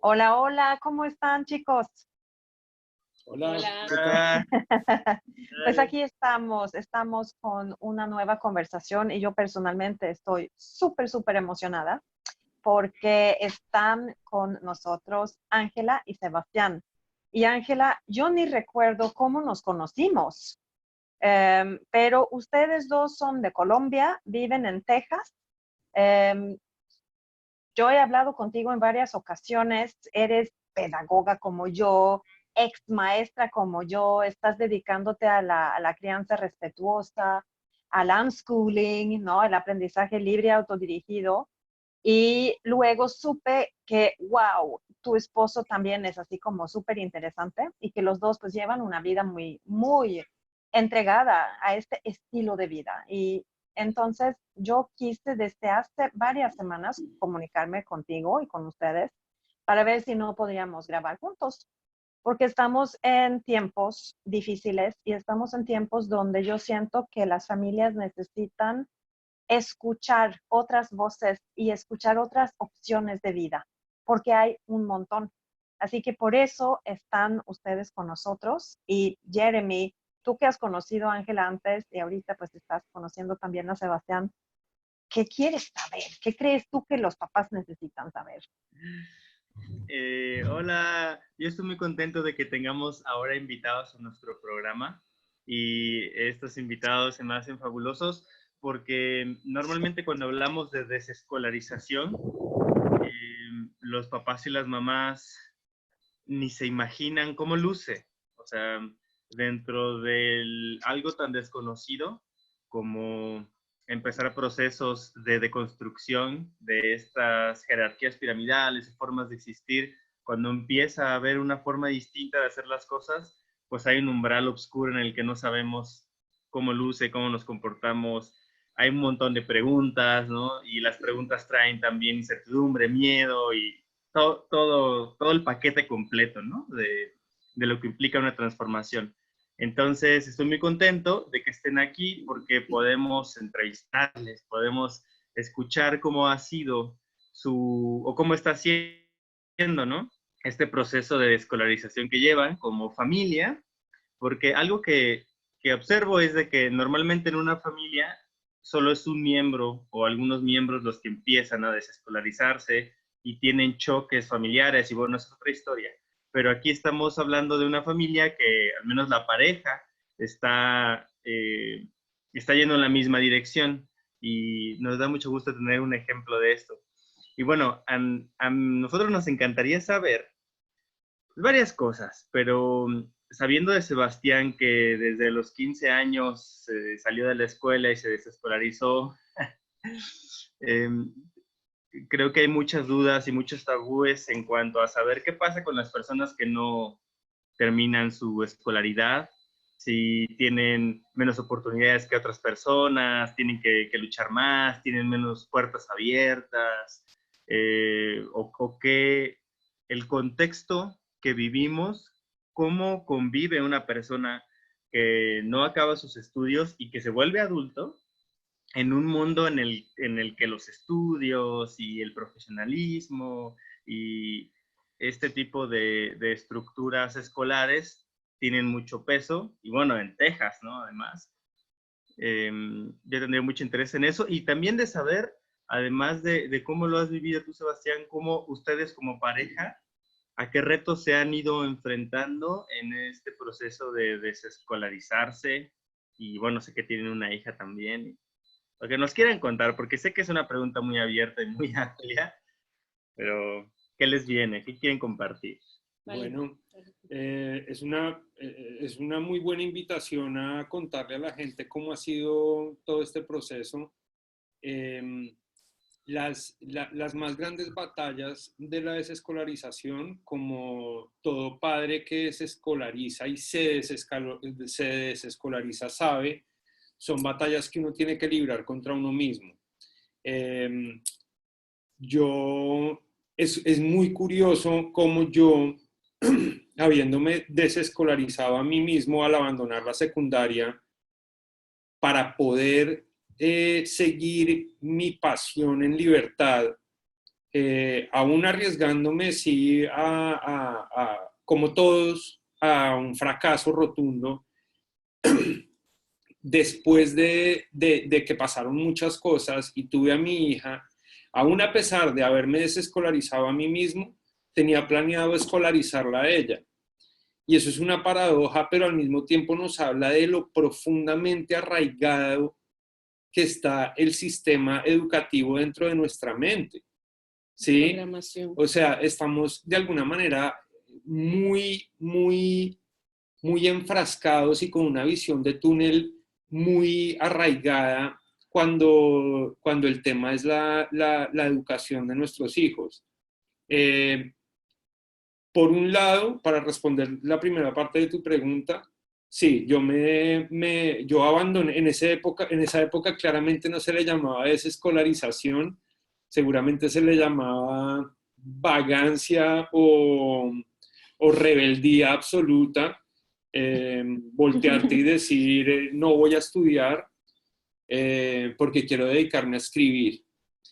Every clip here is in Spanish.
Hola, hola, ¿cómo están, chicos? Hola, Hola. ¿qué tal? Pues aquí estamos con una nueva conversación y yo personalmente estoy súper emocionada porque están con nosotros Ángela y Sebastián. Y Ángela, yo ni recuerdo cómo nos conocimos, pero ustedes dos son de Colombia, viven en Texas. Em, yo he hablado contigo en varias ocasiones, eres pedagoga como yo, ex maestra como yo, estás dedicándote a la crianza respetuosa, al unschooling, ¿no? El aprendizaje libre y autodirigido. Y luego supe que, wow, tu esposo también es así como súper interesante y que los dos pues llevan una vida muy entregada a este estilo de vida. Y entonces yo quise desde hace varias semanas comunicarme contigo y con ustedes para ver si no podríamos grabar juntos, porque estamos en tiempos difíciles y estamos en tiempos donde yo siento que las familias necesitan escuchar otras voces y escuchar otras opciones de vida, porque hay un montón. Así que por eso están ustedes con nosotros. Y Jeremy, tú que has conocido a Ángela antes y ahorita pues estás conociendo también a Sebastián, ¿qué quieres saber? ¿Qué crees tú que los papás necesitan saber? Hola, yo estoy muy contento de que tengamos ahora invitados a nuestro programa y estos invitados se me hacen fabulosos porque normalmente cuando hablamos de desescolarización, los papás y las mamás ni se imaginan cómo luce, o sea, dentro de algo tan desconocido como empezar procesos de deconstrucción de estas jerarquías piramidales y formas de existir, cuando empieza a haber una forma distinta de hacer las cosas, pues hay un umbral oscuro en el que no sabemos cómo luce, cómo nos comportamos. Hay un montón de preguntas, ¿no? Y las preguntas traen también incertidumbre, miedo y todo el paquete completo, ¿no? De lo que implica una transformación. Entonces, estoy muy contento de que estén aquí porque podemos entrevistarles, podemos escuchar cómo ha sido o cómo está siendo, ¿no? Este proceso de escolarización que llevan como familia, porque algo que observo es de que normalmente en una familia solo es un miembro o algunos miembros los que empiezan a desescolarizarse y tienen choques familiares y bueno, es otra historia. Pero aquí estamos hablando de una familia que al menos la pareja está yendo en la misma dirección y nos da mucho gusto tener un ejemplo de esto. Y bueno, a nosotros nos encantaría saber varias cosas, pero sabiendo de Sebastián que desde los 15 años salió de la escuela y se desescolarizó, eh, creo que hay muchas dudas y muchos tabúes en cuanto a saber qué pasa con las personas que no terminan su escolaridad, si tienen menos oportunidades que otras personas, tienen que luchar más, tienen menos puertas abiertas, o que el contexto que vivimos, cómo convive una persona que no acaba sus estudios y que se vuelve adulto en un mundo en el que los estudios y el profesionalismo y este tipo de estructuras escolares tienen mucho peso, y bueno, en Texas, ¿no? Además, yo tendría mucho interés en eso, y también de saber, además de cómo lo has vivido tú, Sebastián, cómo ustedes como pareja, a qué retos se han ido enfrentando en este proceso de desescolarizarse, y bueno, sé que tienen una hija también, lo que nos quieran contar, porque sé que es una pregunta muy abierta y muy amplia, pero ¿qué les viene? ¿Qué quieren compartir? Vale. Bueno, Es una muy buena invitación a contarle a la gente cómo ha sido todo este proceso. Eh, las más grandes batallas de la desescolarización, como todo padre que se escolariza y se desescolariza sabe, son batallas que uno tiene que librar contra uno mismo. Eh, yo, es muy curioso cómo yo, habiéndome desescolarizado a mí mismo al abandonar la secundaria, para poder seguir mi pasión en libertad, aún arriesgándome, sí, como todos, a un fracaso rotundo, después de que pasaron muchas cosas y tuve a mi hija, aún a pesar de haberme desescolarizado a mí mismo, tenía planeado escolarizarla a ella. Y eso es una paradoja, pero al mismo tiempo nos habla de lo profundamente arraigado que está el sistema educativo dentro de nuestra mente. ¿Sí? O sea, estamos de alguna manera muy, muy, muy enfrascados y con una visión de túnel muy arraigada cuando el tema es la educación de nuestros hijos. Por un lado, para responder la primera parte de tu pregunta, sí, yo abandoné, en esa época claramente no se le llamaba desescolarización, seguramente se le llamaba vagancia o rebeldía absoluta, voltearte y decir, no voy a estudiar porque quiero dedicarme a escribir.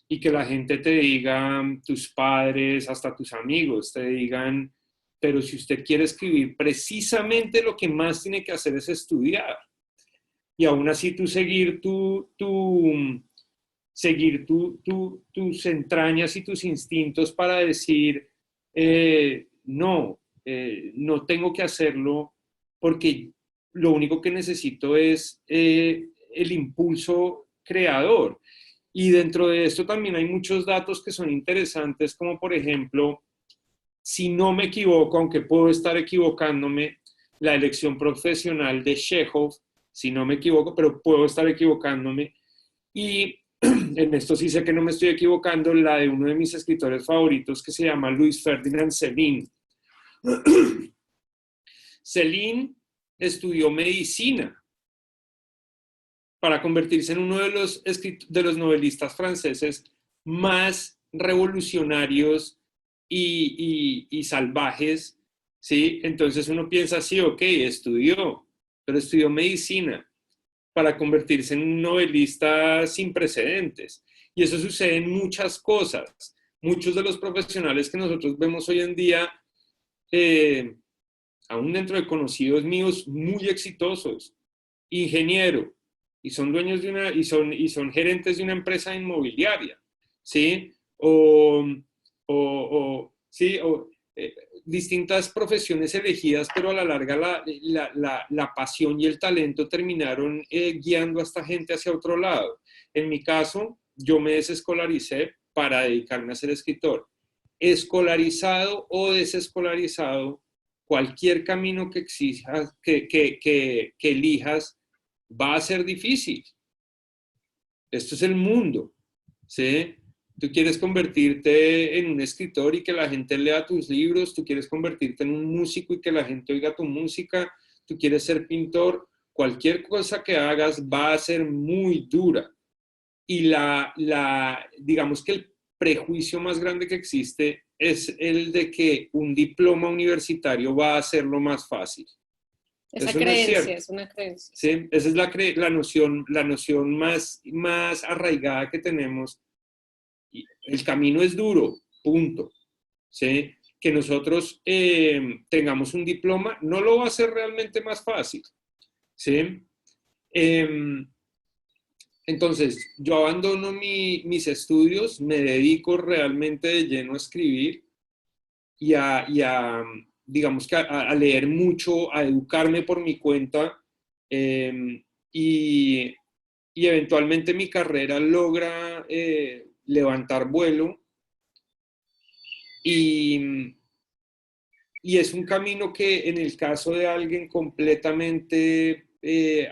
Y que la gente te diga, tus padres, hasta tus amigos, te digan, pero si usted quiere escribir, precisamente lo que más tiene que hacer es estudiar. Y aún así tú seguir tus entrañas y tus instintos para decir, no tengo que hacerlo porque lo único que necesito es el impulso creador. Y dentro de esto también hay muchos datos que son interesantes, como por ejemplo, si no me equivoco, aunque puedo estar equivocándome, la elección profesional de Chekhov, si no me equivoco, pero puedo estar equivocándome. Y en esto sí sé que no me estoy equivocando, la de uno de mis escritores favoritos que se llama Louis Ferdinand Céline. Céline estudió medicina para convertirse en uno de los novelistas franceses más revolucionarios y salvajes, ¿sí? Entonces uno piensa, sí, ok, pero estudió medicina para convertirse en un novelista sin precedentes. Y eso sucede en muchas cosas. Muchos de los profesionales que nosotros vemos hoy en día, aún dentro de conocidos míos, muy exitosos, ingeniero, y son dueños de y son gerentes de una empresa inmobiliaria, ¿sí? Sí, distintas profesiones elegidas, pero a la larga la pasión y el talento terminaron guiando a esta gente hacia otro lado. En mi caso, yo me desescolaricé para dedicarme a ser escritor. Escolarizado o desescolarizado, cualquier camino que exijas, que elijas, va a ser difícil. Esto es el mundo, ¿sí? Tú quieres convertirte en un escritor y que la gente lea tus libros, tú quieres convertirte en un músico y que la gente oiga tu música, tú quieres ser pintor, cualquier cosa que hagas va a ser muy dura. Y digamos que el prejuicio más grande que existe es el de que un diploma universitario va a hacerlo más fácil. Esa creencia, es una creencia. Sí, esa es la noción más arraigada que tenemos. El camino es duro, punto. ¿Sí? Que nosotros tengamos un diploma no lo va a hacer realmente más fácil. ¿Sí? Entonces, yo abandono mis estudios, me dedico realmente de lleno a escribir y digamos que a leer mucho, a educarme por mi cuenta y eventualmente mi carrera logra levantar vuelo y es un camino que en el caso de alguien completamente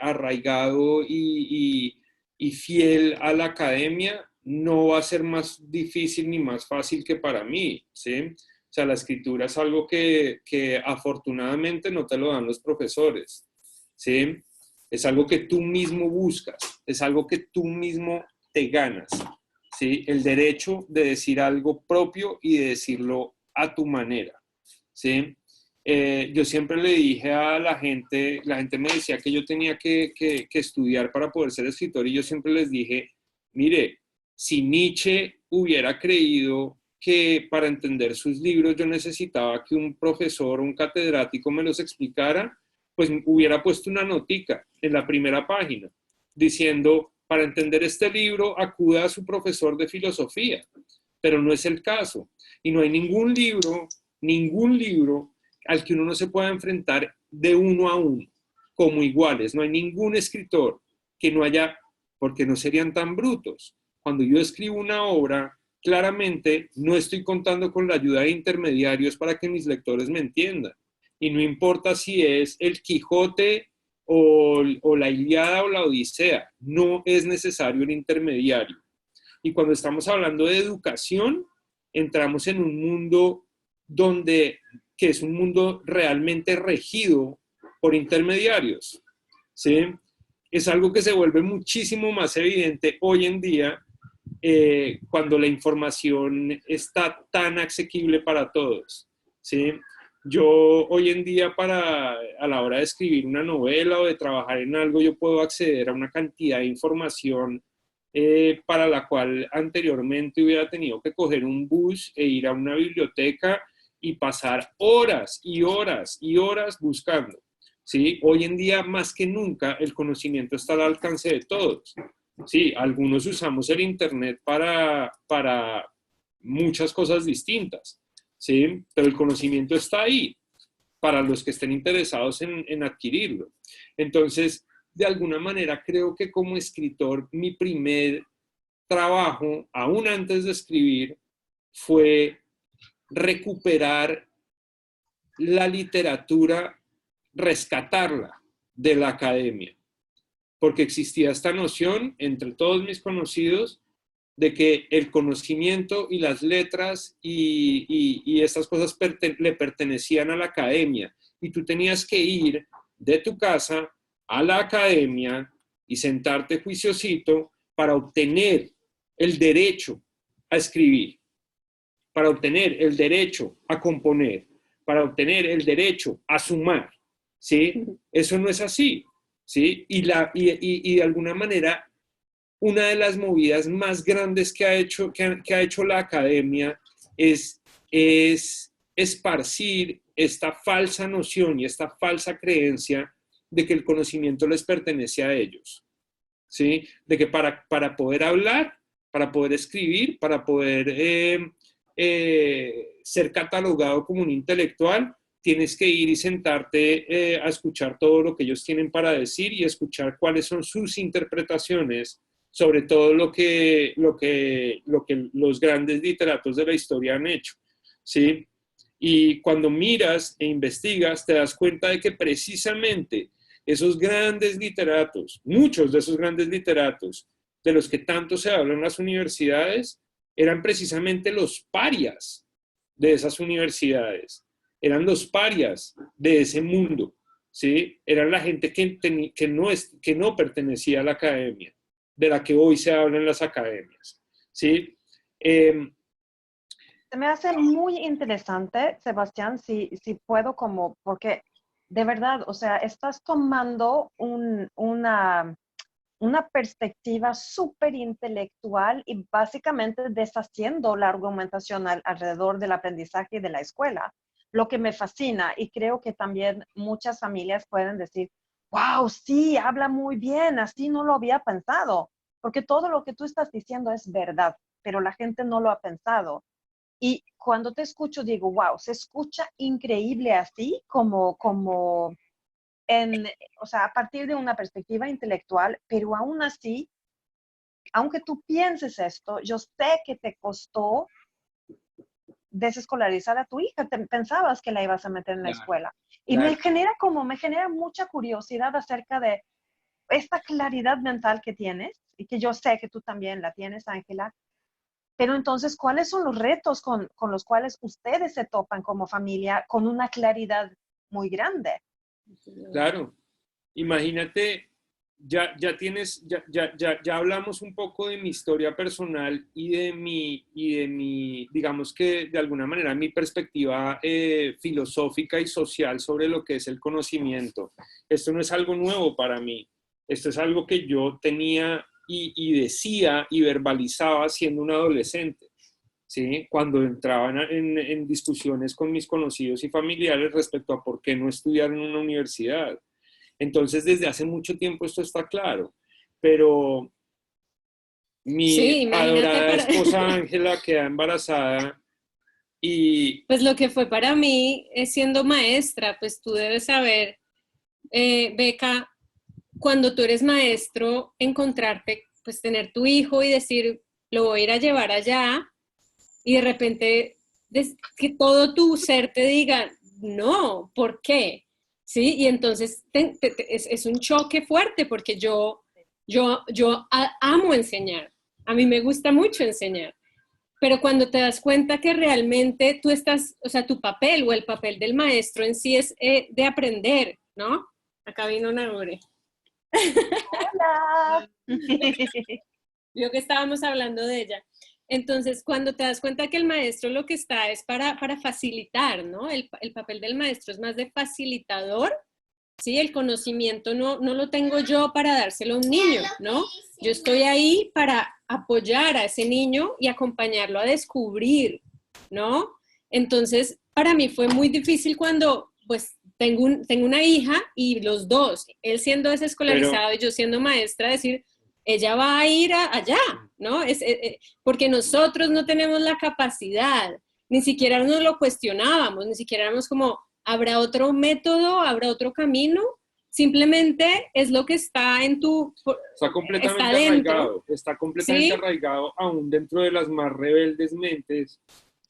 arraigado y fiel a la academia no va a ser más difícil ni más fácil que para mí, ¿sí? O sea, la escritura es algo que afortunadamente no te lo dan los profesores, ¿sí? Es algo que tú mismo buscas, es algo que tú mismo te ganas, ¿sí? El derecho de decir algo propio y de decirlo a tu manera, ¿sí? Yo siempre le dije a la gente me decía que yo tenía que estudiar para poder ser escritor y yo siempre les dije, mire, si Nietzsche hubiera creído que para entender sus libros yo necesitaba que un profesor, un catedrático me los explicara, pues hubiera puesto una notica en la primera página diciendo, para entender este libro, acuda a su profesor de filosofía. Pero no es el caso. Y no hay ningún libro al que uno no se pueda enfrentar de uno a uno, como iguales. No hay ningún escritor que no haya, porque no serían tan brutos. Cuando yo escribo una obra, claramente no estoy contando con la ayuda de intermediarios para que mis lectores me entiendan. Y no importa si es el Quijote o la Ilíada o la Odisea, no es necesario el intermediario. Y cuando estamos hablando de educación, entramos en un mundo que es un mundo realmente regido por intermediarios, ¿sí? Es algo que se vuelve muchísimo más evidente hoy en día cuando la información está tan asequible para todos, ¿sí? Yo hoy en día a la hora de escribir una novela o de trabajar en algo, yo puedo acceder a una cantidad de información para la cual anteriormente hubiera tenido que coger un bus e ir a una biblioteca y pasar horas y horas y horas buscando, ¿sí? Hoy en día, más que nunca, el conocimiento está al alcance de todos. Sí, algunos usamos el Internet para muchas cosas distintas, ¿sí? Pero el conocimiento está ahí para los que estén interesados en adquirirlo. Entonces, de alguna manera, creo que como escritor, mi primer trabajo, aún antes de escribir, fue recuperar la literatura, rescatarla de la academia. Porque existía esta noción entre todos mis conocidos de que el conocimiento y las letras y estas cosas le pertenecían a la academia. Y tú tenías que ir de tu casa a la academia y sentarte juiciosito para obtener el derecho a escribir, para obtener el derecho a componer, para obtener el derecho a sumar, ¿sí? Eso no es así, ¿sí? Y de alguna manera, una de las movidas más grandes que ha hecho la academia es esparcir esta falsa noción y esta falsa creencia de que el conocimiento les pertenece a ellos, ¿sí? De que para poder hablar, para poder escribir, para poder ser catalogado como un intelectual, tienes que ir y sentarte a escuchar todo lo que ellos tienen para decir y escuchar cuáles son sus interpretaciones sobre todo lo que los grandes literatos de la historia han hecho, ¿sí? Y cuando miras e investigas, te das cuenta de que precisamente esos grandes literatos, muchos de esos grandes literatos, de los que tanto se habla en las universidades, eran precisamente los parias de esas universidades, eran los parias de ese mundo, ¿sí? Eran la gente que no pertenecía a la academia, de la que hoy se habla en las academias, ¿sí? Se me hace muy interesante, Sebastián, si puedo porque de verdad, o sea, estás tomando una perspectiva súper intelectual y básicamente deshaciendo la argumentación alrededor del aprendizaje y de la escuela, lo que me fascina y creo que también muchas familias pueden decir, wow, sí, habla muy bien, así no lo había pensado, porque todo lo que tú estás diciendo es verdad, pero la gente no lo ha pensado. Y cuando te escucho digo, wow, se escucha increíble así como o sea, a partir de una perspectiva intelectual, pero aún así, aunque tú pienses esto, yo sé que te costó desescolarizar a tu hija, pensabas que la ibas a meter en la escuela. Y me genera mucha curiosidad acerca de esta claridad mental que tienes, y que yo sé que tú también la tienes, Ángela, pero entonces, ¿cuáles son los retos con los cuales ustedes se topan como familia con una claridad muy grande? Claro, imagínate, ya hablamos un poco de mi historia personal y de mi, digamos que de alguna manera, mi perspectiva filosófica y social sobre lo que es el conocimiento. Esto no es algo nuevo para mí, esto es algo que yo tenía y decía y verbalizaba siendo un adolescente, ¿sí? Cuando entraban en discusiones con mis conocidos y familiares respecto a por qué no estudiar en una universidad. Entonces, desde hace mucho tiempo esto está claro, pero mi Sí, imagínate adorada para... esposa Ángela queda embarazada y Pues lo que fue para mí siendo maestra, pues tú debes saber, Beca, cuando tú eres maestro, encontrarte, pues tener tu hijo y decir, lo voy a ir a llevar allá, y de repente que todo tu ser te diga, no, ¿por qué? ¿Sí? Y entonces es un choque fuerte porque yo amo enseñar, a mí me gusta mucho enseñar, pero cuando te das cuenta que realmente tú estás, o sea, tu papel o el papel del maestro en sí es de aprender, ¿no? Acá vino una Nagore. Hola. Vio que estábamos hablando de ella. Entonces, cuando te das cuenta que el maestro lo que está es para facilitar, ¿no? El papel del maestro es más de facilitador, ¿sí? El conocimiento no lo tengo yo para dárselo a un niño, ¿no? Yo estoy ahí para apoyar a ese niño y acompañarlo a descubrir, ¿no? Entonces, para mí fue muy difícil cuando, pues, tengo una hija y los dos, él siendo desescolarizado y yo siendo maestra, decir, ella va a ir allá, ¿no? Porque nosotros no tenemos la capacidad, ni siquiera nos lo cuestionábamos, ni siquiera éramos como, ¿habrá otro método? ¿Habrá otro camino? Simplemente es lo que está en tu... está completamente está dentro, arraigado, está completamente ¿sí? arraigado aún dentro de las más rebeldes mentes.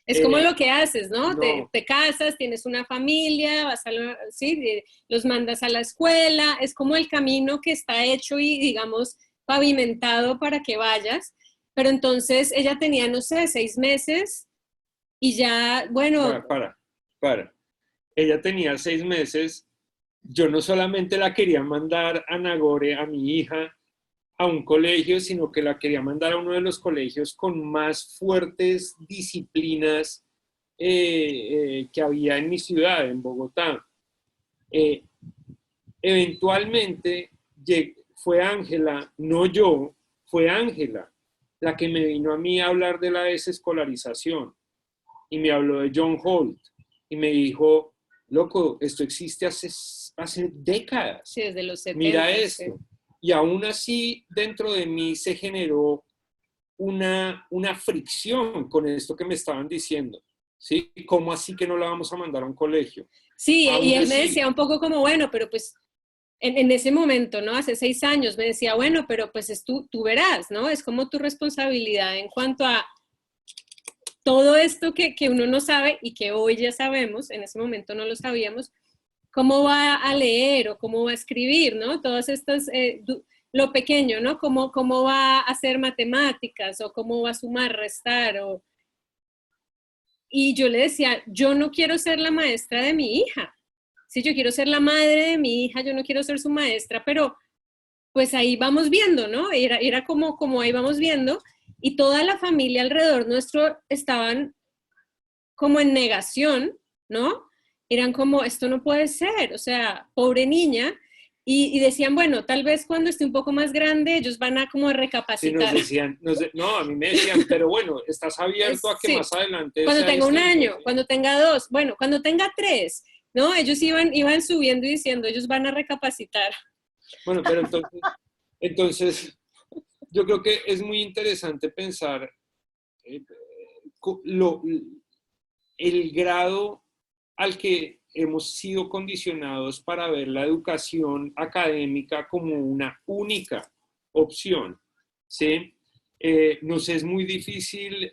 Es como lo que haces, ¿no? No. Te casas, tienes una familia, ¿sí? Los mandas a la escuela, es como el camino que está hecho y, digamos, pavimentado para que vayas. Pero entonces ella tenía, no sé, 6 meses y ya, bueno... Para. Ella tenía 6 meses. Yo no solamente la quería mandar a Nagore, a mi hija, a un colegio, sino que la quería mandar a uno de los colegios con más fuertes disciplinas que había en mi ciudad, en Bogotá. Eventualmente fue Ángela, no yo, fue Ángela la que me vino a mí a hablar de la desescolarización y me habló de John Holt y me dijo, loco, esto existe hace décadas. Sí, desde los 70. Mira esto. Sí. Y aún así, dentro de mí se generó una fricción con esto que me estaban diciendo. ¿Sí? ¿Cómo así que no la vamos a mandar a un colegio? Sí, aún y él así, me decía un poco como, bueno, pero pues en ese momento, ¿no? Hace 6 años me decía, bueno, pero pues tú verás, ¿no? Es como tu responsabilidad en cuanto a todo esto que uno no sabe y que hoy ya sabemos, en ese momento no lo sabíamos, cómo va a leer o cómo va a escribir, ¿no? Todas estas, lo pequeño, ¿no? Cómo va a hacer matemáticas o cómo va a sumar, restar. Y yo le decía, yo no quiero ser la maestra de mi hija. Sí, yo quiero ser la madre de mi hija, yo no quiero ser su maestra, pero pues ahí vamos viendo, ¿no? Era como ahí vamos viendo. Y toda la familia alrededor nuestro estaban como en negación, ¿no? Eran como, esto no puede ser, o sea, pobre niña. Y decían, bueno, tal vez cuando esté un poco más grande, ellos van a como recapacitar. Sí, nos decían, no, a mí me decían, pero bueno, estás abierto a que sí, más adelante... cuando tenga un año, ¿sí? cuando tenga 2, bueno, cuando tenga 3, ¿no? Ellos iban subiendo y diciendo, ellos van a recapacitar. Bueno, pero entonces yo creo que es muy interesante pensar el grado al que hemos sido condicionados para ver la educación académica como una única opción, ¿sí? Nos es muy difícil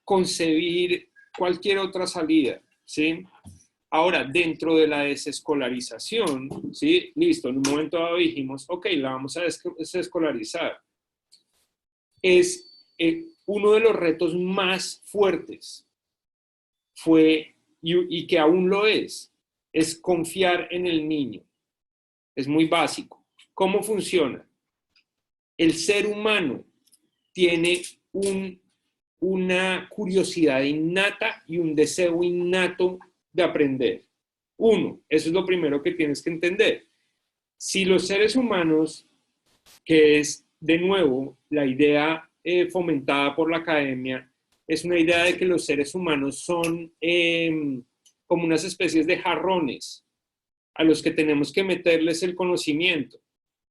concebir cualquier otra salida, ¿sí? Ahora, dentro de la desescolarización, ¿sí? Listo, en un momento dado dijimos, ok, la vamos a desescolarizar. Es uno de los retos más fuertes fue, y que aún lo es confiar en el niño. Es muy básico. ¿Cómo funciona? El ser humano tiene una curiosidad innata y un deseo innato de aprender. Uno, eso es lo primero que tienes que entender. Si los seres humanos, que es de nuevo la idea fomentada por la academia es una idea de que los seres humanos son como unas especies de jarrones a los que tenemos que meterles el conocimiento,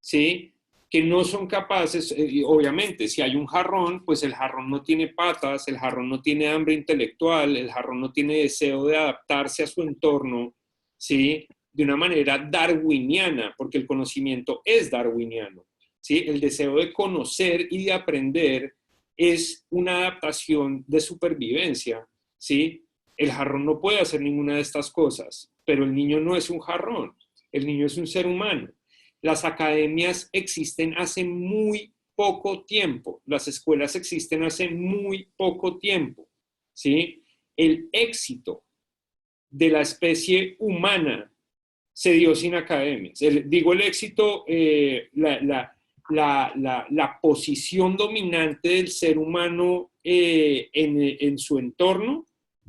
¿sí? Que no son capaces, obviamente, si hay un jarrón, pues el jarrón no tiene patas, el jarrón no tiene hambre intelectual, el jarrón no tiene deseo de adaptarse a su entorno, ¿sí? De una manera darwiniana, porque el conocimiento es darwiniano, ¿sí? El deseo de conocer y de aprender es una adaptación de supervivencia, ¿sí? El jarrón no puede hacer ninguna de estas cosas, pero el niño no es un jarrón, el niño es un ser humano. Las academias existen hace muy poco tiempo, las escuelas existen hace muy poco tiempo, ¿sí? El éxito de la especie humana se dio sin academias. Digo el éxito, la posición dominante del ser humano en su entorno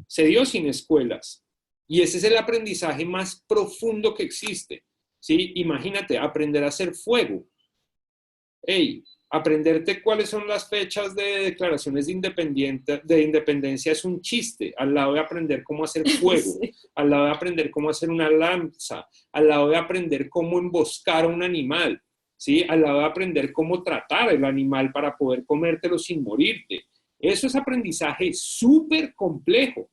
se dio sin escuelas. Y ese es el aprendizaje más profundo que existe. ¿Sí? Imagínate, aprender a hacer fuego. Hey, aprenderte cuáles son las fechas de declaraciones de independencia es un chiste, al lado de aprender cómo hacer fuego, sí. Al lado de aprender cómo hacer una lanza, al lado de aprender cómo emboscar a un animal, ¿sí? Al lado de aprender cómo tratar el animal para poder comértelo sin morirte. Eso es aprendizaje súper complejo.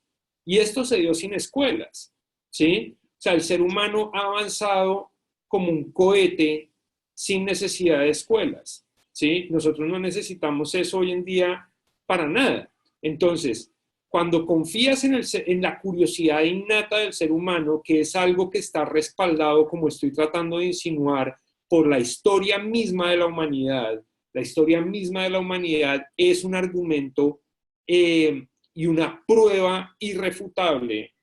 Y esto se dio sin escuelas, ¿sí? O sea, el ser humano ha avanzado como un cohete sin necesidad de escuelas, ¿sí? Nosotros no necesitamos eso hoy en día para nada. Entonces, cuando confías en la curiosidad innata del ser humano, que es algo que está respaldado, como estoy tratando de insinuar, por la historia misma de la humanidad, la historia misma de la humanidad es un argumento y una prueba irrefutable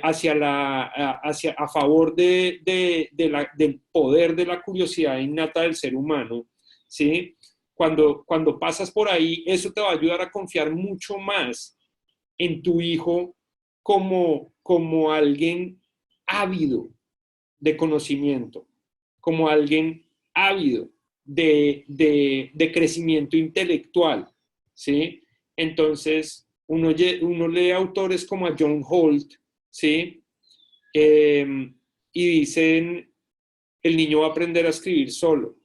a favor del poder de la curiosidad innata del ser humano, ¿sí? Cuando pasas por ahí, eso te va a ayudar a confiar mucho más en tu hijo como alguien ávido de conocimiento, como alguien ávido de crecimiento intelectual, ¿sí? Entonces, uno lee autores como a John Holt, ¿sí? Y dicen, el niño va a aprender a escribir solo.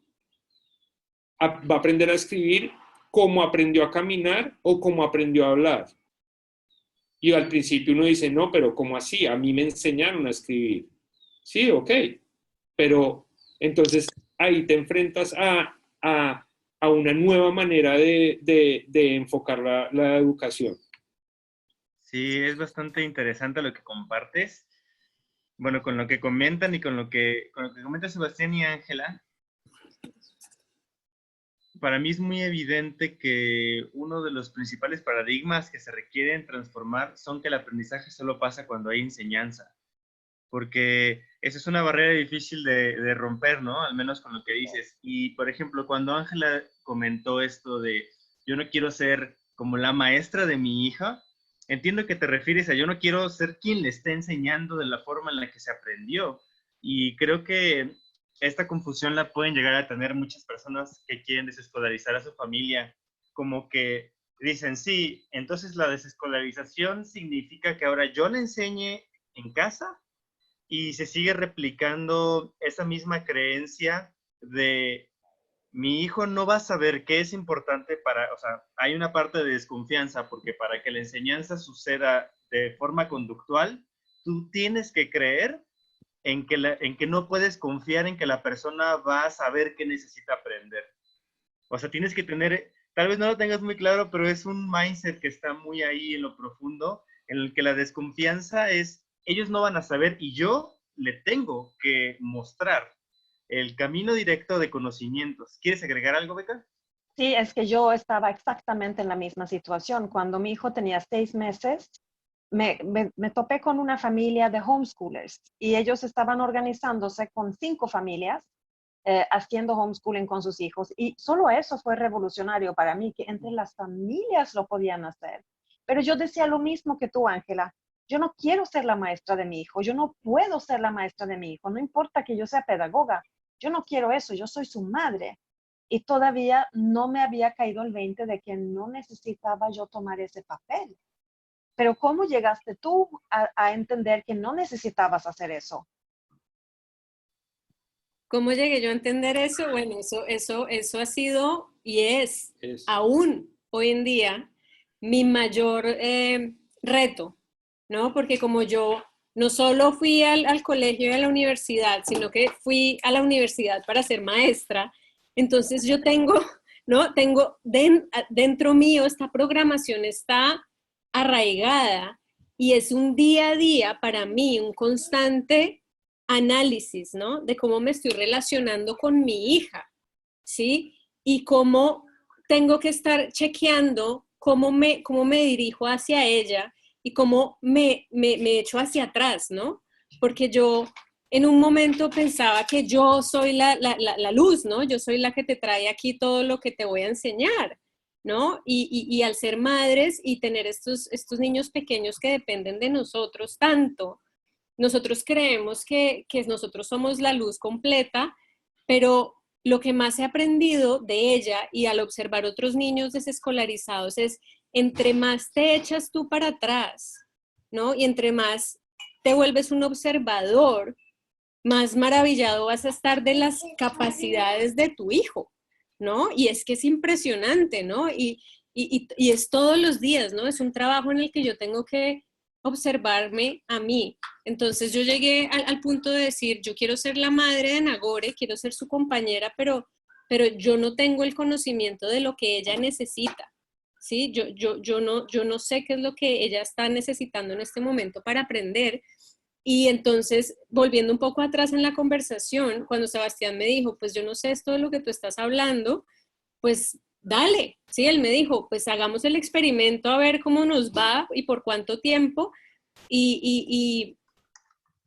Va a aprender a escribir como aprendió a caminar o como aprendió a hablar. Y al principio uno dice, no, pero ¿cómo así? A mí me enseñaron a escribir. Sí, ok. Pero entonces ahí te enfrentas a una nueva manera de enfocar la educación. Sí, es bastante interesante lo que compartes. Bueno, con lo que comentan y con lo que comenta Sebastián y Ángela, para mí es muy evidente que uno de los principales paradigmas que se requieren transformar son que el aprendizaje solo pasa cuando hay enseñanza, porque esa es una barrera difícil de romper, ¿no? Al menos con lo que dices. Y, por ejemplo, cuando Ángela comentó esto de yo no quiero ser como la maestra de mi hija, entiendo que te refieres a yo no quiero ser quien le esté enseñando de la forma en la que se aprendió. Y creo que esta confusión la pueden llegar a tener muchas personas que quieren desescolarizar a su familia, como que dicen, sí, entonces la desescolarización significa que ahora yo le enseñe en casa y se sigue replicando esa misma creencia de mi hijo no va a saber qué es importante para, o sea, hay una parte de desconfianza porque para que la enseñanza suceda de forma conductual, tú tienes que creer en que no puedes confiar en que la persona va a saber qué necesita aprender. O sea, tienes que tener, tal vez no lo tengas muy claro, pero es un mindset que está muy ahí en lo profundo, en el que la desconfianza es, ellos no van a saber y yo le tengo que mostrar el camino directo de conocimientos. ¿Quieres agregar algo, Beca? Sí, es que yo estaba exactamente en la misma situación. Cuando mi hijo tenía 6 meses, me topé con una familia de homeschoolers y ellos estaban organizándose con 5 familias haciendo homeschooling con sus hijos. Y solo eso fue revolucionario para mí, que entre las familias lo podían hacer. Pero yo decía lo mismo que tú, Ángela. Yo no quiero ser la maestra de mi hijo. Yo no puedo ser la maestra de mi hijo. No importa que yo sea pedagoga. Yo no quiero eso. Yo soy su madre. y todavía no me había caído el 20 de que no necesitaba yo tomar ese papel. Pero ¿cómo llegaste tú a entender que no necesitabas hacer eso? ¿Cómo llegué yo a entender eso? Bueno, eso ha sido y es aún hoy en día mi mayor reto, ¿no? Porque como yo no solo fui al colegio y a la universidad, sino que fui a la universidad para ser maestra, entonces yo tengo, ¿no? Tengo dentro mío esta programación está arraigada y es un día a día para mí, un constante análisis, ¿no? De cómo me estoy relacionando con mi hija, ¿sí? Y cómo tengo que estar chequeando cómo me dirijo hacia ella y cómo me echo hacia atrás, ¿no? Porque yo en un momento pensaba que yo soy la luz, ¿no? Yo soy la que te trae aquí todo lo que te voy a enseñar, ¿no? Y al ser madres y tener estos niños pequeños que dependen de nosotros tanto, nosotros creemos que nosotros somos la luz completa, pero lo que más he aprendido de ella y al observar otros niños desescolarizados es entre más te echas tú para atrás, ¿no? Y entre más te vuelves un observador, más maravillado vas a estar de las capacidades de tu hijo, ¿no? Y es que es impresionante, ¿no? Y es todos los días, ¿no? Es un trabajo en el que yo tengo que observarme a mí. Entonces yo llegué al punto de decir, yo quiero ser la madre de Nagore, quiero ser su compañera, pero yo no tengo el conocimiento de lo que ella necesita, ¿sí? Yo no sé qué es lo que ella está necesitando en este momento para aprender. Y entonces, volviendo un poco atrás en la conversación, cuando Sebastián me dijo, pues yo no sé esto de lo que tú estás hablando, pues dale, sí, él me dijo, pues hagamos el experimento a ver cómo nos va y por cuánto tiempo.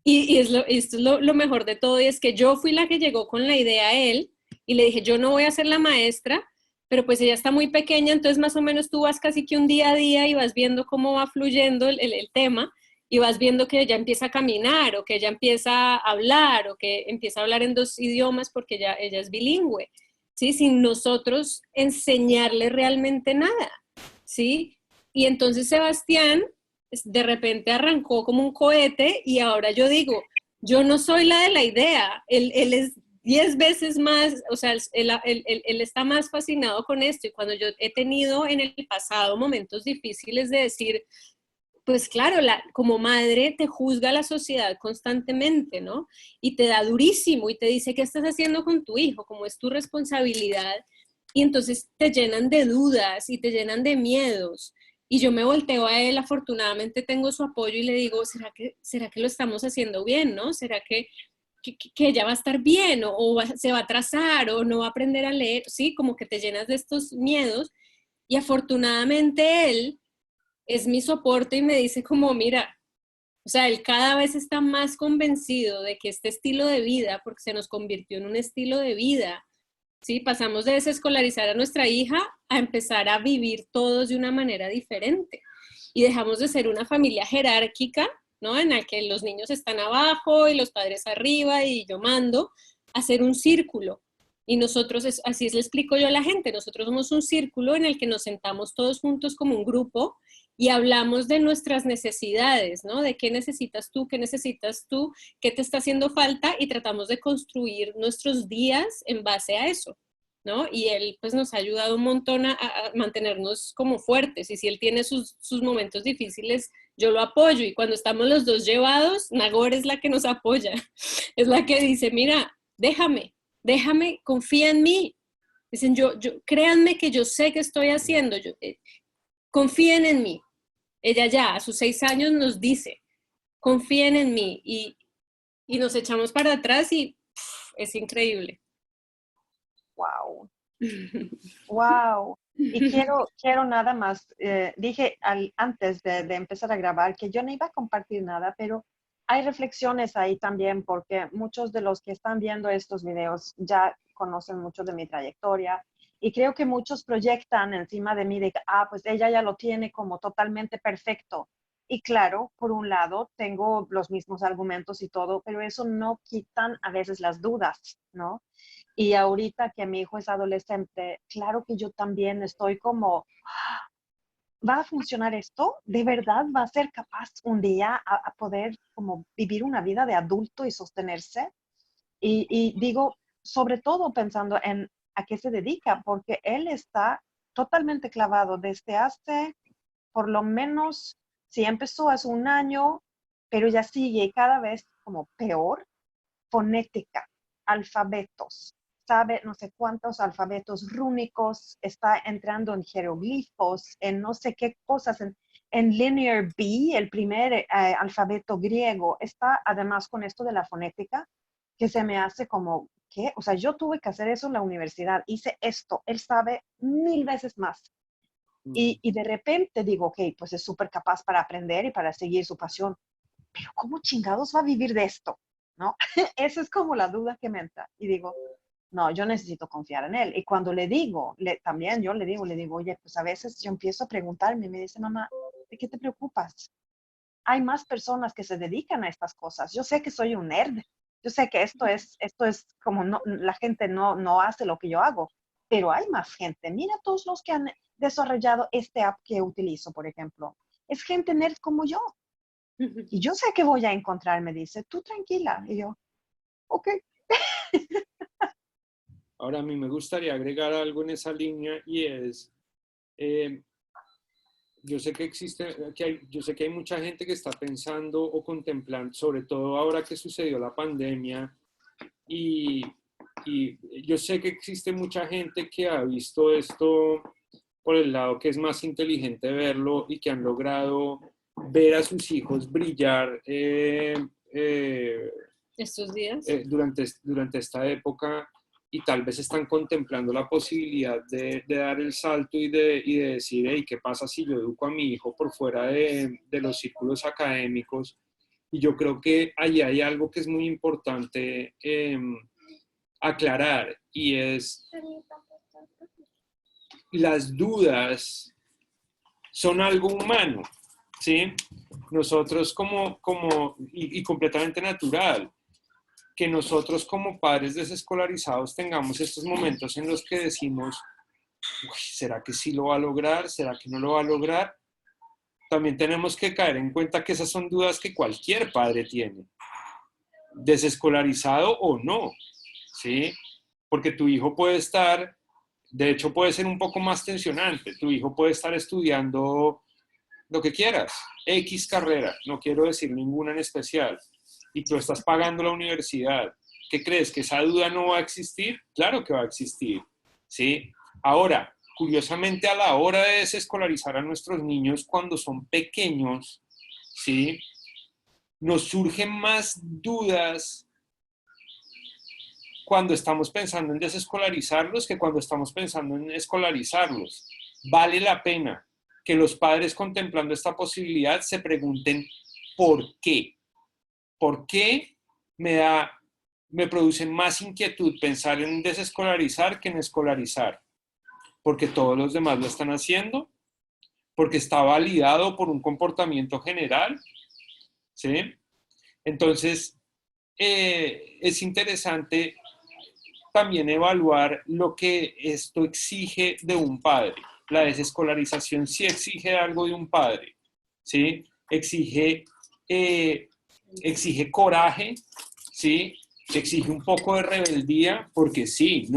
Esto es lo mejor de todo, y es que yo fui la que llegó con la idea a él y le dije, yo no voy a ser la maestra, pero pues ella está muy pequeña, entonces más o menos tú vas casi que un día a día y vas viendo cómo va fluyendo el tema y vas viendo que ella empieza a caminar o que ella empieza a hablar o que empieza a hablar en dos idiomas porque ella es bilingüe, ¿sí? Sin nosotros enseñarle realmente nada, ¿sí? Y entonces Sebastián de repente arrancó como un cohete y ahora yo digo, yo no soy la de la idea, él es 10 veces más, o sea, él está más fascinado con esto y cuando yo he tenido en el pasado momentos difíciles de decir, pues claro, como madre te juzga la sociedad constantemente, ¿no? Y te da durísimo y te dice, ¿qué estás haciendo con tu hijo? Como es tu responsabilidad. Y entonces te llenan de dudas y te llenan de miedos. Y yo me volteo a él, afortunadamente tengo su apoyo y le digo, ¿será que lo estamos haciendo bien, no? ¿Será que ella va a estar bien se va a atrasar o no va a aprender a leer? Sí, como que te llenas de estos miedos. Y afortunadamente él es mi soporte y me dice como, mira, o sea, él cada vez está más convencido de que este estilo de vida, porque se nos convirtió en un estilo de vida, ¿sí? Pasamos de desescolarizar a nuestra hija a empezar a vivir todos de una manera diferente. Y dejamos de ser una familia jerárquica, ¿no? En la que los niños están abajo y los padres arriba y yo mando, a ser un círculo. Y nosotros, así le explico yo a la gente, nosotros somos un círculo en el que nos sentamos todos juntos como un grupo y hablamos de nuestras necesidades, ¿no? De qué necesitas tú, qué te está haciendo falta y tratamos de construir nuestros días en base a eso, ¿no? Y él pues nos ha ayudado un montón a mantenernos como fuertes y si él tiene sus momentos difíciles, yo lo apoyo y cuando estamos los dos llevados, Nagore es la que nos apoya, es la que dice, mira, déjame, confía en mí. Dicen, créanme que yo sé que estoy haciendo, confíen en mí. Ella ya a sus 6 años nos dice, confíen en mí y nos echamos para atrás y es increíble. Wow. Wow. Y quiero nada más, dije antes de empezar a grabar que yo no iba a compartir nada, pero hay reflexiones ahí también porque muchos de los que están viendo estos videos ya conocen mucho de mi trayectoria y creo que muchos proyectan encima de mí de que, pues ella ya lo tiene como totalmente perfecto. Y claro, por un lado, tengo los mismos argumentos y todo, pero eso no quitan a veces las dudas, ¿no? Y ahorita que mi hijo es adolescente, claro que yo también estoy como, ¿va a funcionar esto? ¿De verdad va a ser capaz un día a poder como vivir una vida de adulto y sostenerse? Y digo, sobre todo pensando en a qué se dedica, porque él está totalmente clavado desde hace, por lo menos, si empezó hace un año, pero ya sigue cada vez como peor, fonética, alfabetos, sabe no sé cuántos alfabetos rúnicos, está entrando en jeroglifos, en no sé qué cosas, en Linear B, el primer alfabeto griego, está además con esto de la fonética, que se me hace como, ¿qué? O sea, yo tuve que hacer eso en la universidad, hice esto, él sabe 1000 veces más. Y de repente digo, ok, pues es súper capaz para aprender y para seguir su pasión, pero ¿cómo chingados va a vivir de esto? ¿No? Esa es como la duda que me entra. Y digo, no, yo necesito confiar en él. Y cuando le digo, también yo le digo, oye, pues a veces yo empiezo a preguntarme y me dice, mamá, ¿de qué te preocupas? Hay más personas que se dedican a estas cosas. Yo sé que soy un nerd. Yo sé que esto es como no, la gente no hace lo que yo hago, pero hay más gente. Mira todos los que han desarrollado este app que utilizo, por ejemplo. Es gente nerd como yo. Y yo sé que voy a encontrar, me dice, tú tranquila. Y yo, ok. Ahora, a mí me gustaría agregar algo en esa línea y es, eh, yo sé que existe, yo sé que hay mucha gente que está pensando o contemplando, sobre todo ahora que sucedió la pandemia, y, y yo sé que existe mucha gente que ha visto esto por el lado que es más inteligente verlo y que han logrado ver a sus hijos brillar Estos días. durante esta época y tal vez están contemplando la posibilidad de dar el salto y de decir, hey, ¿qué pasa si yo educo a mi hijo por fuera de los círculos académicos? Y yo creo que ahí hay algo que es muy importante aclarar y es las dudas son algo humano, ¿sí? Nosotros y completamente natural, que nosotros como padres desescolarizados tengamos estos momentos en los que decimos, ¿será que sí lo va a lograr? ¿Será que no lo va a lograr? También tenemos que caer en cuenta que esas son dudas que cualquier padre tiene, desescolarizado o no, ¿sí? Porque tu hijo puede estar, de hecho puede ser un poco más tensionante, tu hijo puede estar estudiando lo que quieras, X carrera, no quiero decir ninguna en especial, y tú estás pagando la universidad, ¿qué crees? ¿Que esa duda no va a existir? Claro que va a existir, ¿sí? Ahora, curiosamente a la hora de desescolarizar a nuestros niños cuando son pequeños, ¿sí? Nos surgen más dudas cuando estamos pensando en desescolarizarlos que cuando estamos pensando en escolarizarlos. Vale la pena que los padres contemplando esta posibilidad se pregunten ¿por qué? ¿Por qué me produce más inquietud pensar en desescolarizar que en escolarizar? Porque todos los demás lo están haciendo, porque está validado por un comportamiento general, ¿sí? Entonces, es interesante también evaluar lo que esto exige de un padre. La desescolarización sí exige algo de un padre, ¿sí? Exige coraje, ¿sí? Exige un poco de rebeldía, porque sí,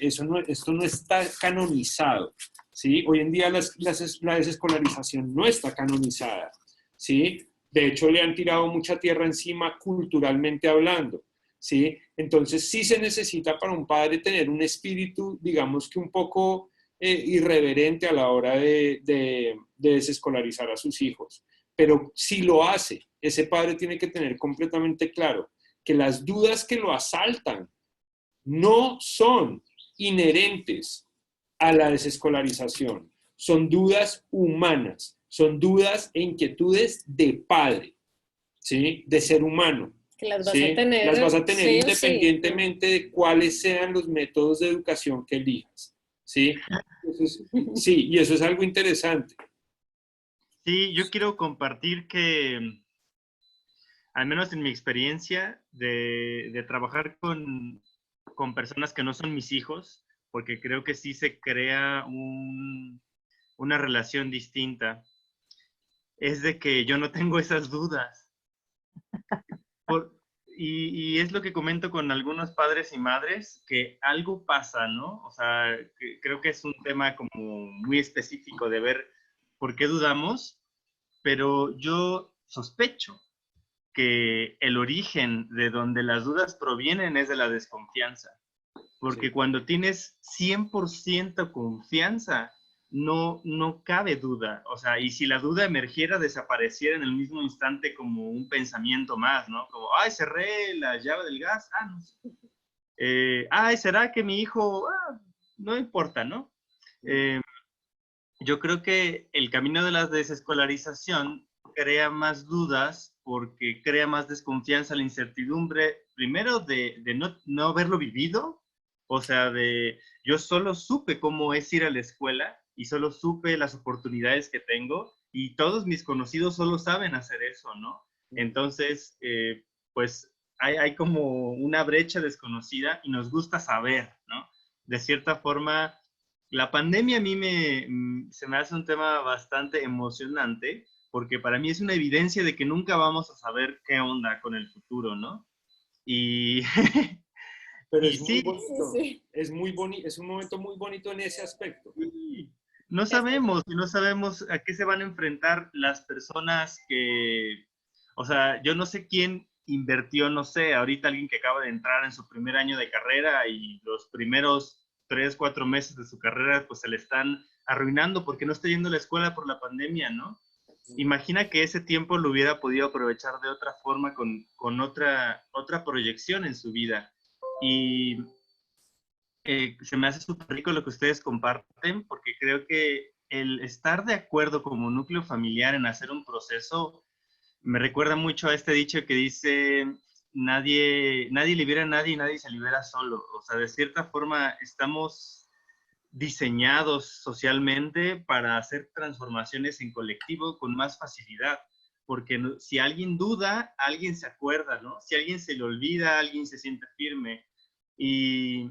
esto no está canonizado, ¿sí? Hoy en día la desescolarización no está canonizada, ¿sí? De hecho, le han tirado mucha tierra encima culturalmente hablando, ¿sí? Entonces sí se necesita para un padre tener un espíritu, digamos que un poco irreverente a la hora de desescolarizar a sus hijos. Pero si lo hace, ese padre tiene que tener completamente claro que las dudas que lo asaltan no son inherentes a la desescolarización, son dudas humanas, son dudas e inquietudes de padre, ¿sí? De ser humano. Que las vas ¿sí? a tener, las vas a tener sí independientemente de cuáles sean los métodos de educación que elijas. ¿Sí? Entonces, sí, y eso es algo interesante. Sí, yo quiero compartir que, al menos en mi experiencia de trabajar con con personas que no son mis hijos, porque creo que sí se crea una relación distinta, es de que yo no tengo esas dudas. Por- y es lo que comento con algunos padres y madres, que algo pasa, ¿no? O sea, creo que es un tema como muy específico de ver por qué dudamos, pero yo sospecho que el origen de donde las dudas provienen es de la desconfianza. Porque Sí. cuando tienes 100% confianza, no cabe duda. O sea, y si la duda emergiera, desapareciera en el mismo instante como un pensamiento más, ¿no? Como, ay, cerré la llave del gas. Ah, no sé. Ay, ¿será que mi hijo? Ah, no importa, ¿no? Eh, yo creo que el camino de la desescolarización crea más dudas porque crea más desconfianza, la incertidumbre, primero de no haberlo vivido, o sea, yo solo supe cómo es ir a la escuela y solo supe las oportunidades que tengo y todos mis conocidos solo saben hacer eso, ¿no? Entonces, pues hay como una brecha desconocida y nos gusta saber, ¿no? De cierta forma, la pandemia a mí se me hace un tema bastante emocionante porque para mí es una evidencia de que nunca vamos a saber qué onda con el futuro, ¿no? Y, Pero y es muy sí, bonito, Sí. es muy bonito, es un momento muy bonito en ese aspecto. no sabemos y no sabemos a qué se van a enfrentar las personas que, o sea, yo no sé quién invirtió, no sé, ahorita alguien que acaba de entrar en su primer año de carrera y los primeros 3, 4 meses de su carrera pues se le están arruinando porque no está yendo a la escuela por la pandemia, ¿no? Imagina que ese tiempo lo hubiera podido aprovechar de otra forma con otra proyección en su vida. Y se me hace súper rico lo que ustedes comparten, porque creo que el estar de acuerdo como núcleo familiar en hacer un proceso me recuerda mucho a este dicho que dice, nadie libera a nadie y nadie se libera solo. O sea, de cierta forma estamos diseñados socialmente para hacer transformaciones en colectivo con más facilidad. Porque si alguien duda, alguien se acuerda, ¿no? Si alguien se le olvida, alguien se siente firme. Y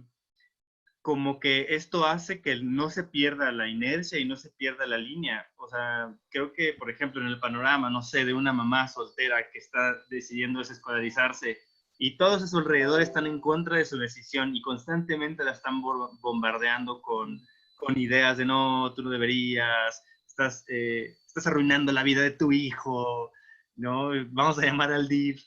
como que esto hace que no se pierda la inercia y no se pierda la línea. O sea, creo que, por ejemplo, en el panorama, no sé, de una mamá soltera que está decidiendo desescolarizarse y todos a su alrededor están en contra de su decisión y constantemente la están bombardeando con ideas de no, tú no deberías, estás arruinando la vida de tu hijo, ¿no? Vamos a llamar al DIF.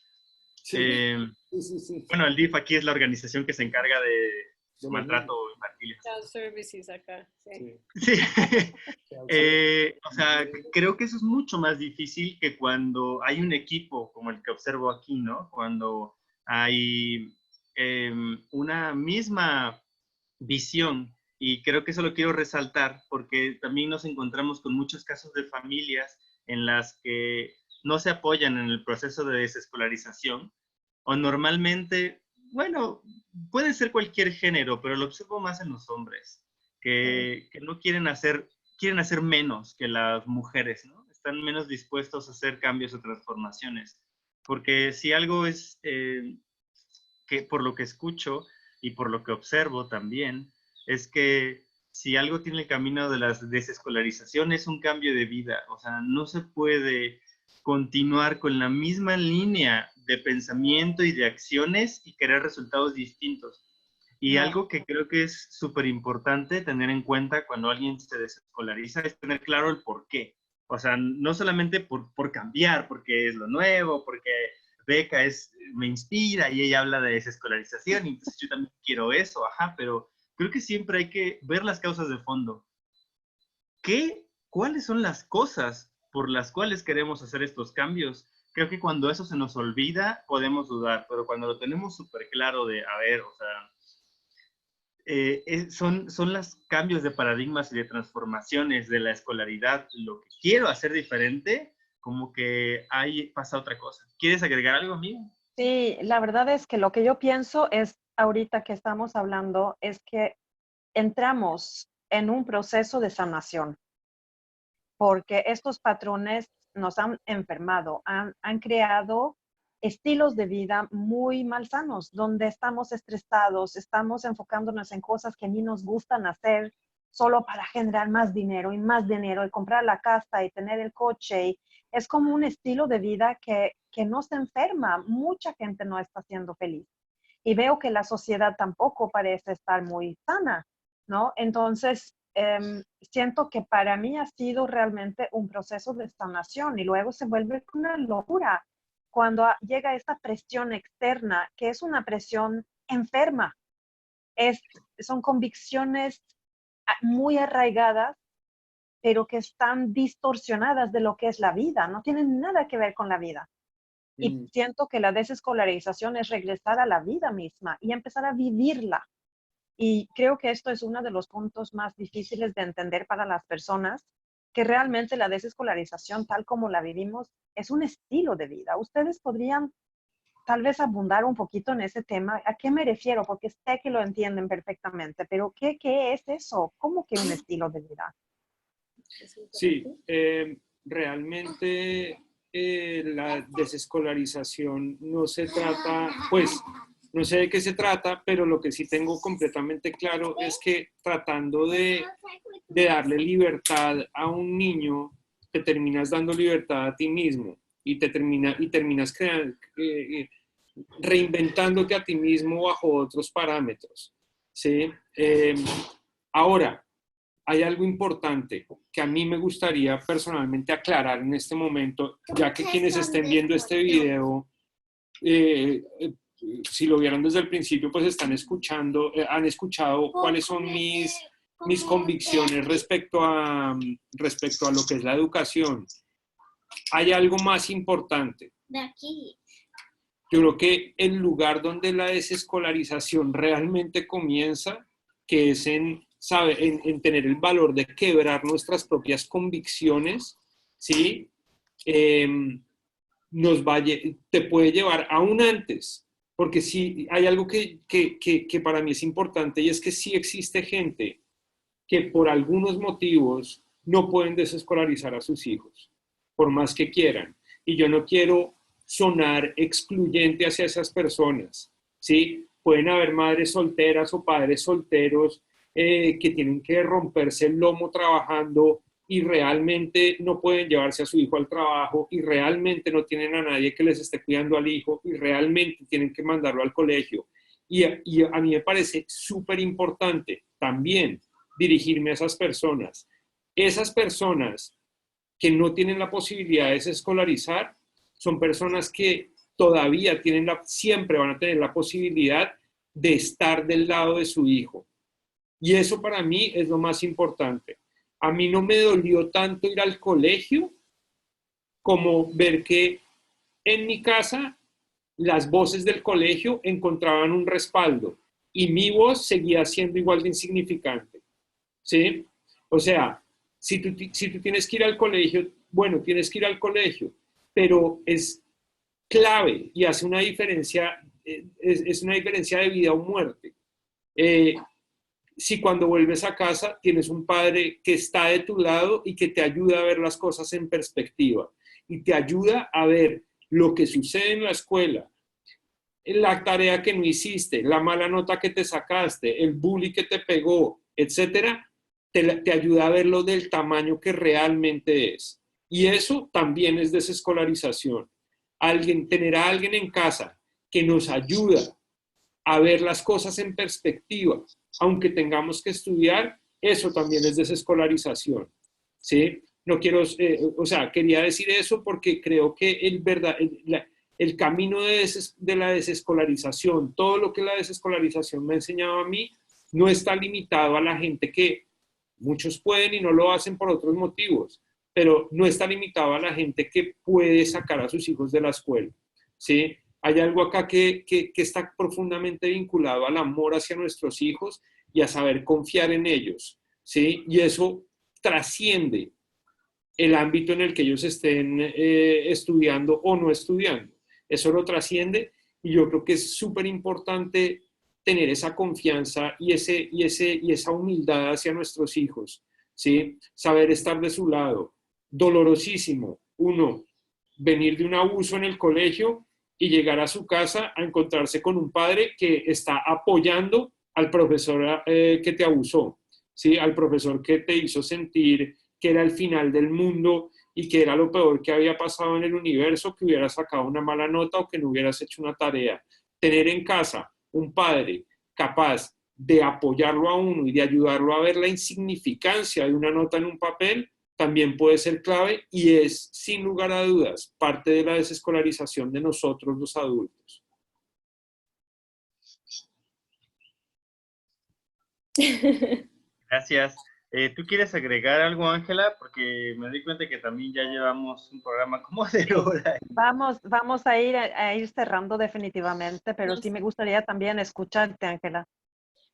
Sí, Eh, sí, sí, sí. bueno, el DIF aquí es la organización que se encarga de De los maltrato niños. infantil. Child services acá, sí. Sí. Sí, Sí. o sea, creo que eso es mucho más difícil que cuando hay un equipo como el que observo aquí, ¿no? Cuando hay una misma visión y creo que eso lo quiero resaltar porque también nos encontramos con muchos casos de familias en las que no se apoyan en el proceso de desescolarización o normalmente, bueno, puede ser cualquier género, pero lo observo más en los hombres, que no quieren hacer menos que las mujeres, ¿no? Están menos dispuestos a hacer cambios o transformaciones. Porque si algo es, que por lo que escucho y por lo que observo también, es que si algo tiene el camino de la desescolarización es un cambio de vida, o sea, no se puede continuar con la misma línea de pensamiento y de acciones y querer resultados distintos. Y No, algo que creo que es súper importante tener en cuenta cuando alguien se desescolariza es tener claro el por qué. O sea, no solamente por cambiar, porque es lo nuevo, porque Beca me inspira y ella habla de desescolarización, y entonces yo también quiero eso, ajá, pero creo que siempre hay que ver las causas de fondo. ¿Cuáles son las cosas por las cuales queremos hacer estos cambios? Creo que cuando eso se nos olvida, podemos dudar, pero cuando lo tenemos súper claro de, a ver, o sea, son los cambios de paradigmas y de transformaciones de la escolaridad, lo que quiero hacer diferente, como que ahí pasa otra cosa. ¿Quieres agregar algo, amigo? sí, la verdad es que lo que yo pienso es, ahorita que estamos hablando, es que entramos en un proceso de sanación, porque estos patrones nos han enfermado, han creado estilos de vida muy malsanos, donde estamos estresados, estamos enfocándonos en cosas que ni nos gustan hacer solo para generar más dinero y comprar la casa y tener el coche. Y es como un estilo de vida que nos enferma. Mucha gente no está siendo feliz. Y veo que la sociedad tampoco parece estar muy sana, ¿no? Entonces, siento que para mí ha sido realmente un proceso de sanación y luego se vuelve una locura cuando llega esta presión externa, que es una presión enferma. Son convicciones muy arraigadas, pero que están distorsionadas de lo que es la vida, no tienen nada que ver con la vida. Y siento que la desescolarización es regresar a la vida misma y empezar a vivirla. Y creo que esto es uno de los puntos más difíciles de entender para las personas, que realmente la desescolarización tal como la vivimos es un estilo de vida. Ustedes podrían tal vez abundar un poquito en ese tema. ¿A qué me refiero? Porque sé que lo entienden perfectamente, pero ¿qué es eso? ¿Cómo que un estilo de vida? Sí, realmente la desescolarización no se trata, pues, no sé de qué se trata, pero lo que sí tengo completamente claro es que tratando de darle libertad a un niño, te terminas dando libertad a ti mismo y terminas reinventándote a ti mismo bajo otros parámetros, ¿sí? Ahora, hay algo importante que a mí me gustaría personalmente aclarar en este momento, ya que quienes estén viendo este video, si lo vieron desde el principio, pues han escuchado cuáles son mis convicciones respecto a lo que es la educación. Hay algo más importante. Yo creo que el lugar donde la desescolarización realmente comienza, que es en tener el valor de quebrar nuestras propias convicciones, ¿sí? Te puede llevar aún antes, porque sí, hay algo que para mí es importante, y es que sí existe gente que por algunos motivos no pueden desescolarizar a sus hijos, por más que quieran. Y yo no quiero sonar excluyente hacia esas personas, ¿sí? Pueden haber madres solteras o padres solteros que tienen que romperse el lomo trabajando y realmente no pueden llevarse a su hijo al trabajo y realmente no tienen a nadie que les esté cuidando al hijo y realmente tienen que mandarlo al colegio. Y a mí me parece súper importante también dirigirme a esas personas. Esas personas que no tienen la posibilidad de desescolarizar son personas que todavía siempre van a tener la posibilidad de estar del lado de su hijo. Y eso para mí es lo más importante. A mí no me dolió tanto ir al colegio como ver que en mi casa las voces del colegio encontraban un respaldo y mi voz seguía siendo igual de insignificante, ¿sí? O sea, si tú tienes que ir al colegio, bueno, tienes que ir al colegio, pero es clave y hace una diferencia, es una diferencia de vida o muerte. Si cuando vuelves a casa tienes un padre que está de tu lado y que te ayuda a ver las cosas en perspectiva y te ayuda a ver lo que sucede en la escuela, la tarea que no hiciste, la mala nota que te sacaste, el bully que te pegó, etcétera, te ayuda a verlo del tamaño que realmente es. Y eso también es desescolarización. Tener a alguien en casa que nos ayuda a ver las cosas en perspectiva, aunque tengamos que estudiar, eso también es desescolarización, ¿sí? No quiero, quería decir eso porque creo que el camino de la desescolarización, todo lo que la desescolarización me ha enseñado a mí, no está limitado a la gente que muchos pueden y no lo hacen por otros motivos, pero no está limitado a la gente que puede sacar a sus hijos de la escuela, ¿sí? Hay algo acá que está profundamente vinculado al amor hacia nuestros hijos y a saber confiar en ellos, ¿sí? Y eso trasciende el ámbito en el que ellos estén estudiando o no estudiando. Eso lo trasciende y yo creo que es súper importante tener esa confianza y esa humildad hacia nuestros hijos, ¿sí? Saber estar de su lado. Dolorosísimo, venir de un abuso en el colegio y llegar a su casa a encontrarse con un padre que está apoyando al profesor que te abusó, ¿sí? Al profesor que te hizo sentir que era el final del mundo y que era lo peor que había pasado en el universo, que hubieras sacado una mala nota o que no hubieras hecho una tarea. Tener en casa un padre capaz de apoyarlo a uno y de ayudarlo a ver la insignificancia de una nota en un papel, también puede ser clave y es, sin lugar a dudas, parte de la desescolarización de nosotros los adultos. Gracias. ¿Tú quieres agregar algo, Ángela? Porque me doy cuenta que también ya llevamos un programa como de hora. Vamos a ir cerrando definitivamente, pero sí me gustaría también escucharte, Ángela.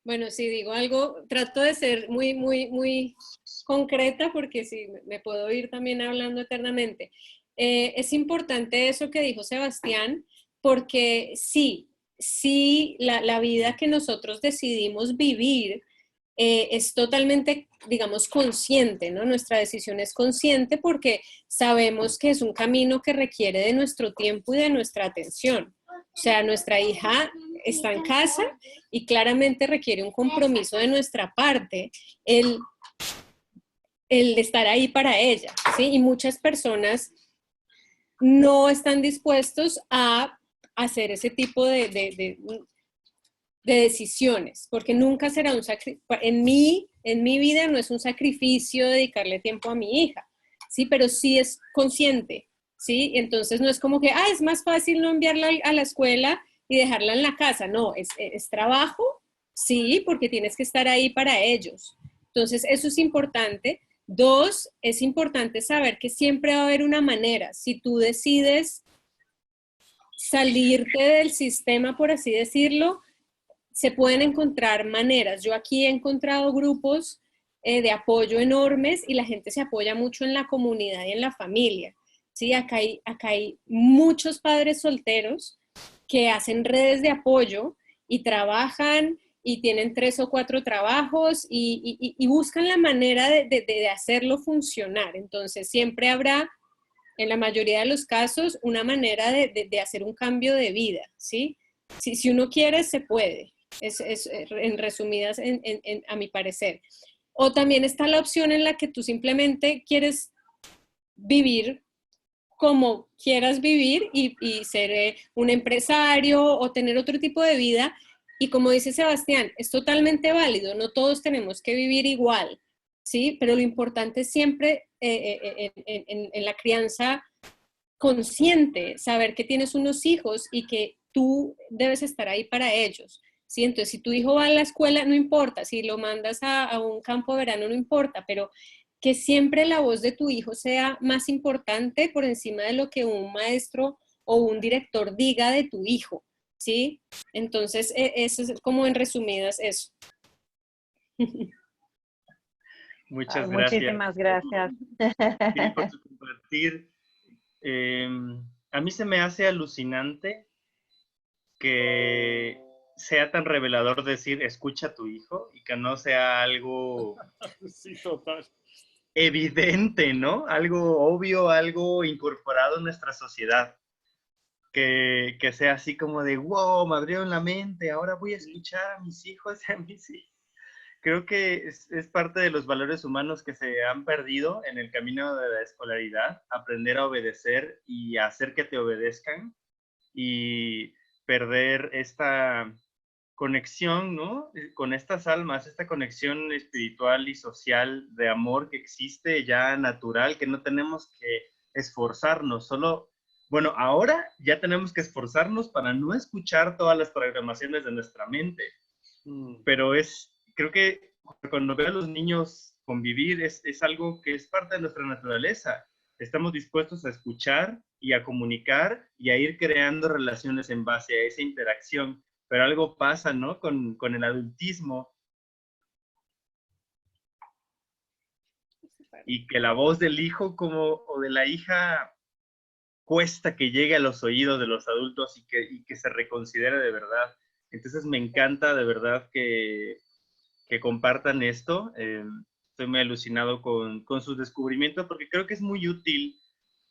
Bueno, si digo algo, trato de ser muy concreta porque si me puedo ir también hablando eternamente. Es importante eso que dijo Sebastián, porque sí, la vida que nosotros decidimos vivir es totalmente, digamos, consciente, ¿no? Nuestra decisión es consciente porque sabemos que es un camino que requiere de nuestro tiempo y de nuestra atención. O sea, nuestra hija está en casa y claramente requiere un compromiso de nuestra parte el estar ahí para ella, ¿sí? Y muchas personas no están dispuestos a hacer ese tipo de decisiones, porque nunca será un sacrificio, en mi vida no es un sacrificio dedicarle tiempo a mi hija, ¿sí? Pero sí es consciente, ¿sí? Entonces no es como que, es más fácil no enviarla a la escuela y dejarla en la casa, no, es trabajo, sí, porque tienes que estar ahí para ellos. Entonces eso es importante. Dos, es importante saber que siempre va a haber una manera. Si tú decides salirte del sistema, por así decirlo, se pueden encontrar maneras. Yo aquí he encontrado grupos de apoyo enormes y la gente se apoya mucho en la comunidad y en la familia. ¿Sí? Acá hay muchos padres solteros que hacen redes de apoyo y trabajan y tienen 3 o 4 trabajos y buscan la manera de hacerlo funcionar. Entonces siempre habrá, en la mayoría de los casos, una manera de hacer un cambio de vida, ¿sí? Si uno quiere, se puede. Es en resumidas, a mi parecer. O también está la opción en la que tú simplemente quieres vivir como quieras vivir y ser un empresario o tener otro tipo de vida. Y como dice Sebastián, es totalmente válido, no todos tenemos que vivir igual, ¿sí? Pero lo importante es siempre en la crianza consciente, saber que tienes unos hijos y que tú debes estar ahí para ellos. ¿Sí? Entonces, si tu hijo va a la escuela, no importa, si lo mandas a un campo de verano, no importa, pero que siempre la voz de tu hijo sea más importante por encima de lo que un maestro o un director diga de tu hijo, ¿sí? Entonces, eso es como en resumidas eso. Muchas gracias. Muchísimas gracias. Sí, por su compartir. A mí se me hace alucinante que sea tan revelador decir escucha a tu hijo y que no sea algo Sí, total. evidente, ¿no? Algo obvio, algo incorporado en nuestra sociedad. Que sea así como de, wow, me abrieron la mente, ahora voy a escuchar a mis hijos y a mis hijas. Creo que es parte de los valores humanos que se han perdido en el camino de la escolaridad, aprender a obedecer y hacer que te obedezcan y perder esta conexión, ¿no? Con estas almas, esta conexión espiritual y social de amor que existe ya natural, que no tenemos que esforzarnos, solo, bueno, ahora ya tenemos que esforzarnos para no escuchar todas las programaciones de nuestra mente, pero creo que cuando veo a los niños convivir es algo que es parte de nuestra naturaleza. Estamos dispuestos a escuchar y a comunicar y a ir creando relaciones en base a esa interacción. Pero algo pasa, ¿no? Con el adultismo. Y que la voz del hijo o de la hija cuesta que llegue a los oídos de los adultos y que se reconsidere de verdad. Entonces me encanta de verdad que compartan esto. Estoy muy alucinado con sus descubrimientos porque creo que es muy útil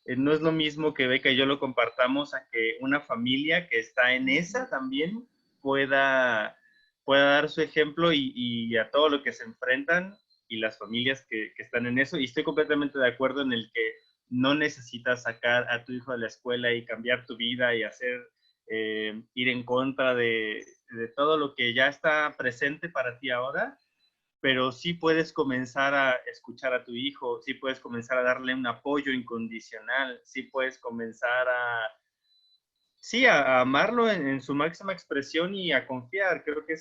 no es lo mismo que Beca y yo lo compartamos a que una familia que está en esa también pueda dar su ejemplo y a todo lo que se enfrentan y las familias que están en eso. Y estoy completamente de acuerdo en el que no necesitas sacar a tu hijo de la escuela y cambiar tu vida y hacer, ir en contra de todo lo que ya está presente para ti ahora, pero sí puedes comenzar a escuchar a tu hijo, sí puedes comenzar a darle un apoyo incondicional, sí puedes comenzar a amarlo en su máxima expresión y a confiar. Creo que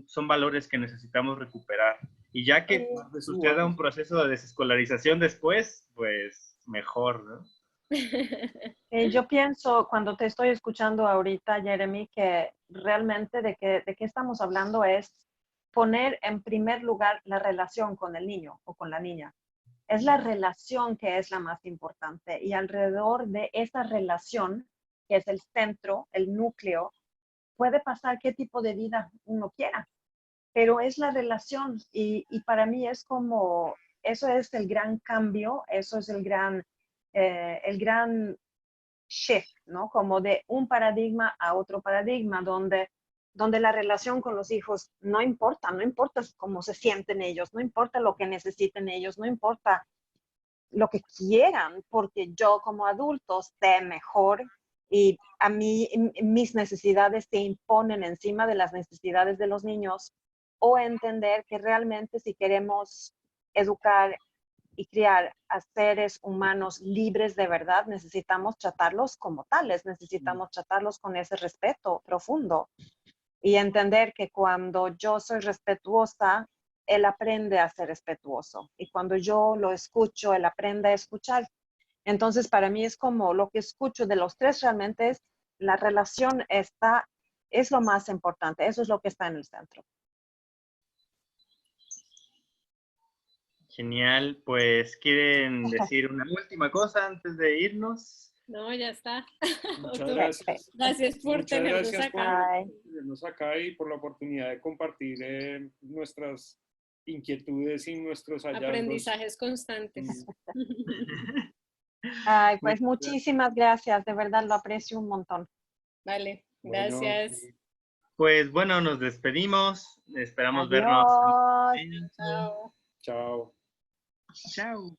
son valores que necesitamos recuperar. Y ya que suceda un proceso de desescolarización después, pues mejor, ¿no? Yo pienso, cuando te estoy escuchando ahorita, Jeremy, que realmente de qué estamos hablando es poner en primer lugar la relación con el niño o con la niña. Es la relación que es la más importante y alrededor de esa relación, que es el centro, el núcleo, puede pasar qué tipo de vida uno quiera, pero es la relación y para mí es como, eso es el gran cambio, eso es el gran shift, ¿no? Como de un paradigma a otro paradigma, donde la relación con los hijos no importa cómo se sienten ellos, no importa lo que necesiten ellos, no importa lo que quieran, porque yo como adulto sé mejor y a mí mis necesidades se imponen encima de las necesidades de los niños, o entender que realmente si queremos educar y criar a seres humanos libres de verdad, necesitamos tratarlos como tales, necesitamos tratarlos con ese respeto profundo y entender que cuando yo soy respetuosa, él aprende a ser respetuoso. Y cuando yo lo escucho, él aprende a escuchar. Entonces, para mí es como lo que escucho de los tres realmente es la relación es lo más importante. Eso es lo que está en el centro. Genial. Pues, ¿quieren decir una última cosa antes de irnos? No, ya está. Muchas gracias. Gracias por Muchas tenernos gracias acá. por tenernos acá y por la oportunidad de compartir nuestras inquietudes y nuestros hallazgos. Aprendizajes constantes. Ay, pues muchísimas gracias, de verdad lo aprecio un montón. Vale, Bueno, gracias. Pues bueno, nos despedimos. Esperamos Adiós. vernos. Chao. chao. Chao.